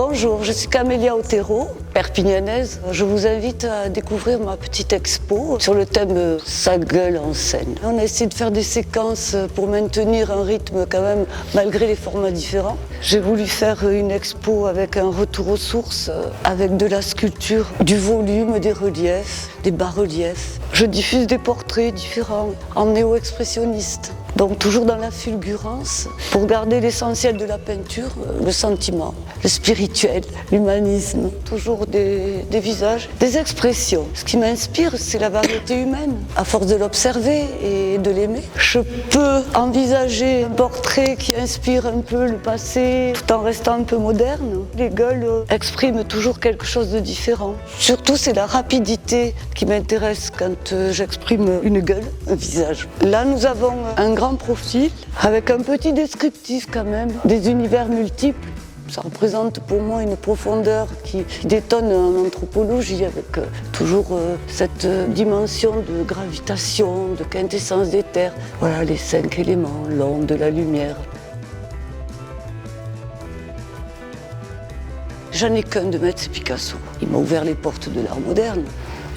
Bonjour, je suis Camélia Otero, perpignanaise. Je vous invite à découvrir ma petite expo sur le thème « Sa gueule en scène ». On a essayé de faire des séquences pour maintenir un rythme quand même, malgré les formats différents. J'ai voulu faire une expo avec un retour aux sources, avec de la sculpture, du volume, des reliefs, des bas-reliefs. Je diffuse des portraits différents, en néo-expressionniste. Donc toujours dans la fulgurance, pour garder l'essentiel de la peinture, le sentiment, le spirituel, l'humanisme, toujours des visages, des expressions. Ce qui m'inspire, c'est la variété humaine. À force de l'observer et de l'aimer, je peux envisager un portrait qui inspire un peu le passé, tout en restant un peu moderne. Les gueules expriment toujours quelque chose de différent. Surtout, c'est la rapidité qui m'intéresse quand j'exprime une gueule, un visage. Là, nous avons un grand profil, avec un petit descriptif quand même, des univers multiples. Ça représente pour moi une profondeur qui détonne en anthropologie, avec toujours cette dimension de gravitation, de quintessence des terres. Voilà les 5 éléments, l'onde, la lumière. J'en ai qu'un de maître, c'est Picasso. Il m'a ouvert les portes de l'art moderne.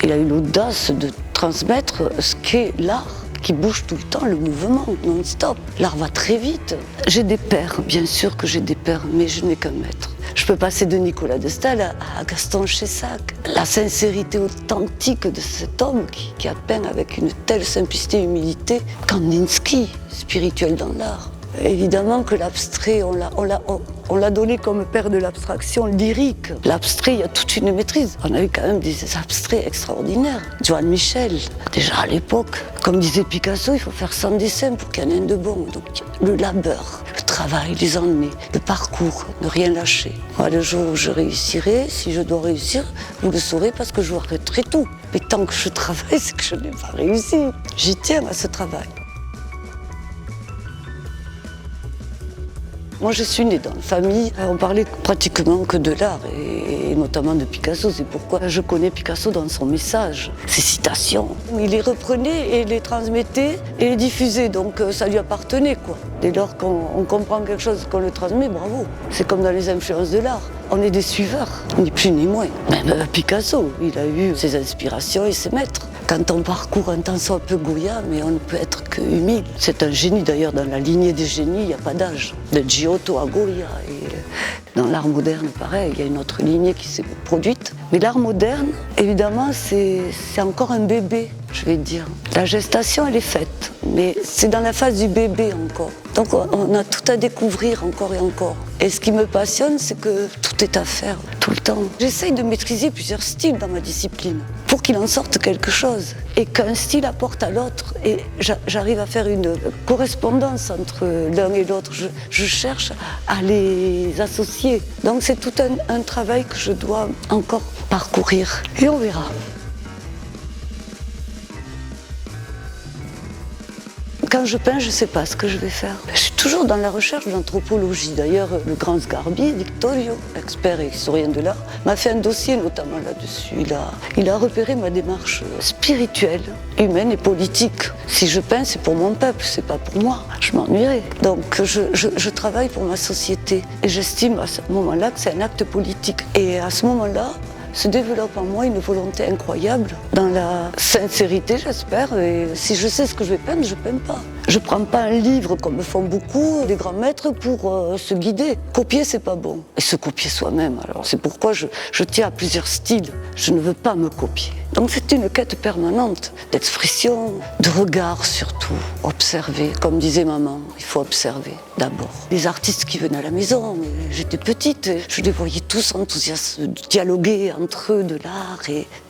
Il a eu l'audace de transmettre ce qu'est l'art, qui bouge tout le temps, le mouvement, non-stop. L'art va très vite. J'ai des pairs, bien sûr que j'ai des pairs, mais je n'ai qu'un maître. Je peux passer de Nicolas de Staël à Gaston Chessac. La sincérité authentique de cet homme qui a peint avec une telle simplicité et humilité, Kandinsky, spirituel dans l'art. Évidemment que l'abstrait, on l'a donné comme père de l'abstraction lyrique. L'abstrait, il y a toute une maîtrise. On a eu quand même des abstraits extraordinaires. Joan Michel, déjà à l'époque, comme disait Picasso, il faut faire 100 dessins pour qu'il y en ait un de bon. Donc le labeur, le travail, les ennuis, le parcours, ne rien lâcher. Moi, le jour où je réussirai, si je dois réussir, vous le saurez parce que je vous arrêterai tout. Mais tant que je travaille, c'est que je n'ai pas réussi. J'y tiens à ce travail. Moi, je suis née dans une famille, on parlait pratiquement que de l'art, et notamment de Picasso. C'est pourquoi je connais Picasso dans son message, ses citations. Il les reprenait et les transmettait et les diffusait, donc ça lui appartenait, quoi. Dès lors qu'on comprend quelque chose, qu'on le transmet, bravo. C'est comme dans les influences de l'art. On est des suiveurs, ni plus ni moins. Même Picasso, il a eu ses inspirations et ses maîtres. Quand on parcourt un temps soit peu Goya, mais on ne peut être que humile. C'est un génie d'ailleurs, dans la lignée des génies, il n'y a pas d'âge. De Giotto à Goya. Et dans l'art moderne, pareil, il y a une autre lignée qui s'est produite. Mais l'art moderne, évidemment, c'est encore un bébé, je vais dire. La gestation, elle est faite, mais c'est dans la phase du bébé encore. Donc on a tout à découvrir encore et encore. Et ce qui me passionne, c'est que tout est à faire, tout le temps. J'essaye de maîtriser plusieurs styles dans ma discipline pour qu'il en sorte quelque chose et qu'un style apporte à l'autre. Et j'arrive à faire une correspondance entre l'un et l'autre. Je cherche à les associer. Donc c'est tout un travail que je dois encore parcourir. Et on verra. Quand je peins, je ne sais pas ce que je vais faire. Je suis toujours dans la recherche de l'anthropologie. D'ailleurs, le grand Sgarbi, Victorio, expert et historien de l'art, m'a fait un dossier notamment là-dessus. Il a repéré ma démarche spirituelle, humaine et politique. Si je peins, c'est pour mon peuple, c'est pas pour moi. Je m'ennuierais. Donc je travaille pour ma société. Et j'estime à ce moment-là que c'est un acte politique. Et à ce moment-là, se développe en moi une volonté incroyable, dans la sincérité, j'espère. Et si je sais ce que je vais peindre, je ne peins pas. Je ne prends pas un livre, comme font beaucoup des grands maîtres, pour se guider. Copier, c'est pas bon. Et se copier soi-même. Alors c'est pourquoi je tiens à plusieurs styles. Je ne veux pas me copier. Donc c'est une quête permanente d'expression, de regard surtout. Observer, comme disait maman, il faut observer d'abord. Les artistes qui venaient à la maison, j'étais petite, je les voyais tous enthousiastes, dialoguer entre eux de l'art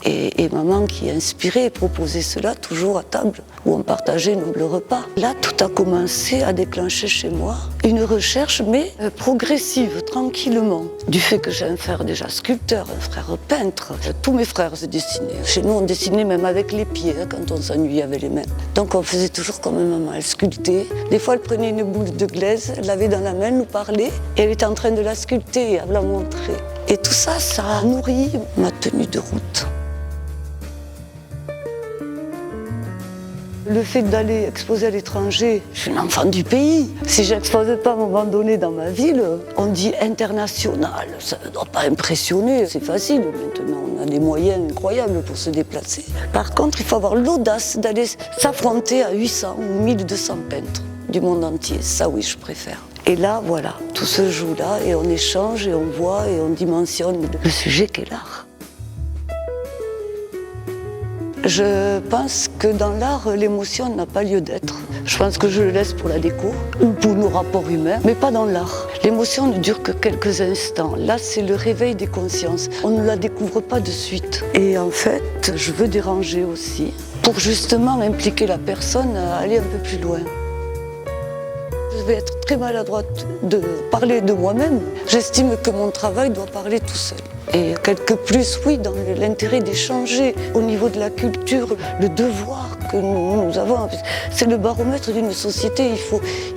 et maman qui inspirait et proposait cela toujours à table où on partageait le repas. Là, tout a commencé à déclencher chez moi une recherche, mais progressive, tranquillement. Du fait que j'ai un frère déjà sculpteur, un frère peintre, tous mes frères se dessinaient. Chez nous, on dessinait même avec les pieds, quand on s'ennuyait avec les mains. Donc on faisait toujours comme maman, elle sculptait. Des fois, elle prenait une boule de glaise, elle l'avait dans la main, elle nous parlait, et elle était en train de la sculpter et elle la montrer. Et tout ça, ça a nourri ma tenue de route. Le fait d'aller exposer à l'étranger, je suis une enfant du pays. Si je n'expose pas à un moment donné dans ma ville, on dit international, ça ne doit pas impressionner. C'est facile maintenant, on a des moyens incroyables pour se déplacer. Par contre, il faut avoir l'audace d'aller s'affronter à 800 ou 1200 peintres du monde entier. Ça oui, je préfère. Et là, voilà, tout se joue là et on échange et on voit et on dimensionne le sujet qu'est l'art. Je pense que dans l'art, l'émotion n'a pas lieu d'être. Je pense que je le laisse pour la déco ou pour nos rapports humains, mais pas dans l'art. L'émotion ne dure que quelques instants. Là, c'est le réveil des consciences. On ne la découvre pas de suite. Et en fait, je veux déranger aussi, pour justement impliquer la personne à aller un peu plus loin. Je vais être très maladroite de parler de moi-même. J'estime que mon travail doit parler tout seul. Et quelque plus, oui, dans l'intérêt d'échanger au niveau de la culture, le devoir que nous avons. C'est le baromètre d'une société,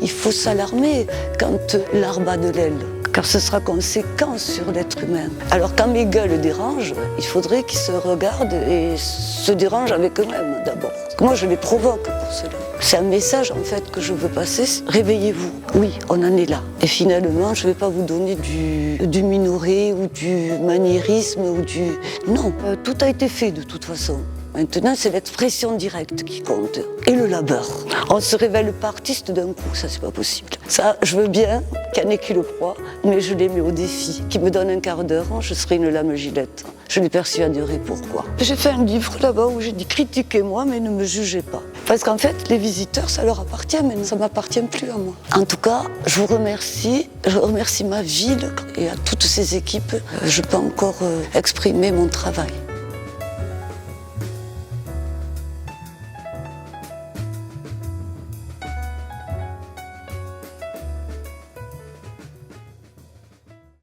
il faut s'alarmer quand l'art bat de l'aile, car ce sera conséquent sur l'être humain. Alors quand mes gars le dérangent, il faudrait qu'ils se regardent et se dérangent avec eux-mêmes d'abord. Moi, je les provoque pour cela. C'est un message en fait que je veux passer. Réveillez-vous. Oui, on en est là. Et finalement, je ne vais pas vous donner du Minoret ou du maniérisme ou du... Non, tout a été fait de toute façon. Maintenant, c'est l'expression directe qui compte. Et le labeur. On ne se révèle pas artiste d'un coup, ça c'est pas possible. Ça, je veux bien qu'il y en ait qui le croient, mais je les mets au défi. Qui me donne un quart d'heure, je serai une lame gilette. Je les persuaderai pourquoi. J'ai fait un livre là-bas où j'ai dit critiquez-moi mais ne me jugez pas. Parce qu'en fait, les visiteurs, ça leur appartient, mais ça ne m'appartient plus à moi. En tout cas, je vous remercie. Je remercie ma ville et à toutes ces équipes. Je peux encore exprimer mon travail.